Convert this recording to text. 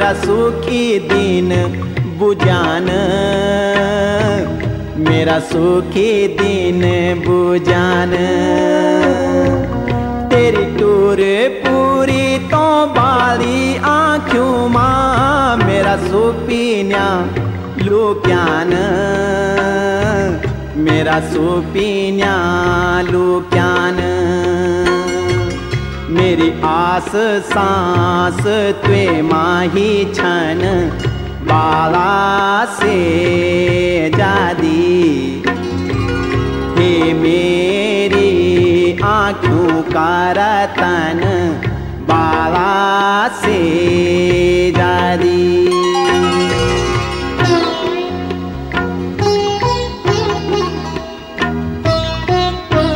मेरा सुखी दीन बुझान, मेरा सुखी दीन बुझान। तेरी टूर पूरी तो बाली आँखों मां, मेरा सुपीन्या लुक्यान, मेरा सुपीन्या लुक्यान। मेरी आस सांस त्वे माही छन, बाला से जादी। हे मेरी आँखों का रतन,